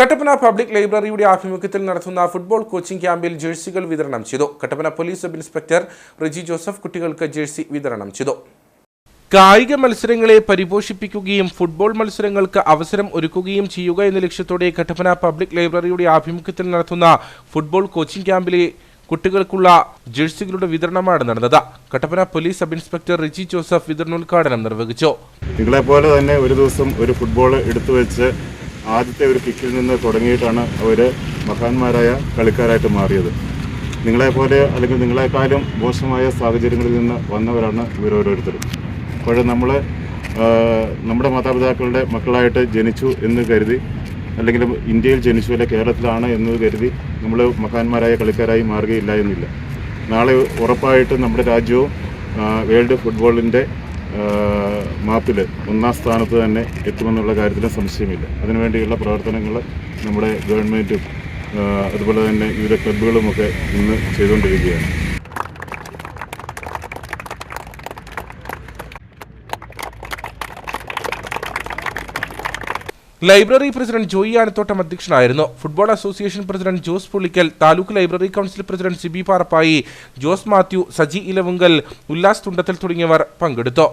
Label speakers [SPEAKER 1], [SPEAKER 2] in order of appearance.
[SPEAKER 1] Kattappana public ലൈബ്രറിയുടെ ആഭിമുഖ്യത്തിൽ നടത്തുന്ന ഫുട്ബോൾ കോച്ചിംഗ് ക്യാമ്പിൽ ജേഴ്സികൾ വിതരണം ചെയ്തു. Kattappana police sub inspector Riji Joseph കുട്ടികൾക്ക് ജേഴ്സി വിതരണം ചെയ്തു. കായിക മത്സരങ്ങളെ പരിപോഷിപ്പിക്കുകയും ഫുട്ബോൾ മത്സരങ്ങൾക്ക് അവസരം ഒരുക്കുകയും ചെയ്യുക എന്ന ലക്ഷ്യത്തോടെ കട്ടപ്പന പബ്ലിക് ലൈബ്രറിയുടെ ആഭിമുഖ്യത്തിൽ നടത്തുന്ന ഫുട്ബോൾ കോച്ചിംഗ് ക്യാമ്പിലെ കുട്ടികൾക്കുള്ള ജേഴ്സികളുടെ വിതരണമാണ് നടന്നത്. Kattappana police sub inspector Riji Joseph വിതരണോദ്ഘാടനം നിർവഹിച്ചു.
[SPEAKER 2] നിങ്ങളെപ്പോലെ തന്നെ ഒരു ദിവസം ഒരു ഫുട്ബോൾ എടുത്തു വെച്ച് ആദ്യത്തെ ഒരു കിക്കിൽ നിന്ന് തുടങ്ങിയിട്ടാണ് അവർ മഹാന്മാരായ കളിക്കാരായിട്ട് മാറിയത്. നിങ്ങളെപ്പോലെ അല്ലെങ്കിൽ നിങ്ങളെക്കാളും മോശമായ സാഹചര്യങ്ങളിൽ നിന്ന് വന്നവരാണ് ഇവരോരോരുത്തരും. അപ്പോൾ നമ്മൾ നമ്മുടെ മാതാപിതാക്കളുടെ മക്കളായിട്ട് ജനിച്ചു എന്ന് കരുതി, അല്ലെങ്കിൽ ഇന്ത്യയിൽ ജനിച്ചു അല്ലെ കേരളത്തിലാണ് എന്ന് കരുതി നമ്മൾ മഹാന്മാരായ കളിക്കാരായി മാറുകയില്ല എന്നില്ല. നാളെ ഉറപ്പായിട്ടും നമ്മുടെ രാജ്യവും വേൾഡ് ഫുട്ബോളിൻ്റെ മാപ്പിൽ ഒന്നാം സ്ഥാനത്ത് തന്നെ എത്തുമെന്നുള്ള കാര്യത്തിൽ സംശയമില്ല. അതിനുവേണ്ടിയുള്ള പ്രവർത്തനങ്ങൾ നമ്മുടെ ഗവൺമെൻറ്റും അതുപോലെ തന്നെ വിവിധ ക്ലബ്ബുകളുമൊക്കെ ഇന്ന് ചെയ്തുകൊണ്ടിരിക്കുകയാണ്.
[SPEAKER 1] ലൈബ്രറി പ്രസിഡന്റ് ജോയി ആനത്തോട്ടം അധ്യക്ഷനായിരുന്നു. Football association president Jose Pullikkal, taluk library council president Siby Parappayi, Jose Mathew, Saji Elavunkal, Ullas Thundathil തുടങ്ങിയവർ പങ്കെടുത്തു.